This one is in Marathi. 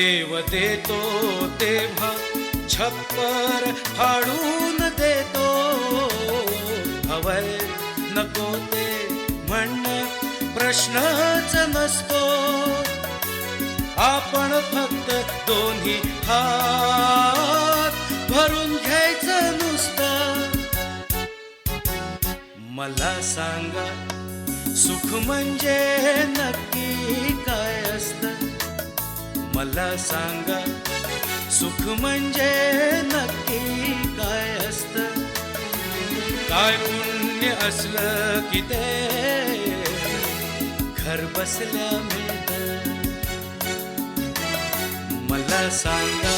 देव देतो तेव्हा छप्पर फाडून देतो. हवय नको ते म्हणणं प्रश्नच नसतो. आपण फक्त दोन्ही हात भरून घ्यायचं नुसतं. मला सांगा सुख म्हणजे नक्की काय असतं. मला सांगा सुख म्हणजे नक्की काय असतं. काय पुण्य असलं की ते घर बसल्या मिळतं. मला सांगा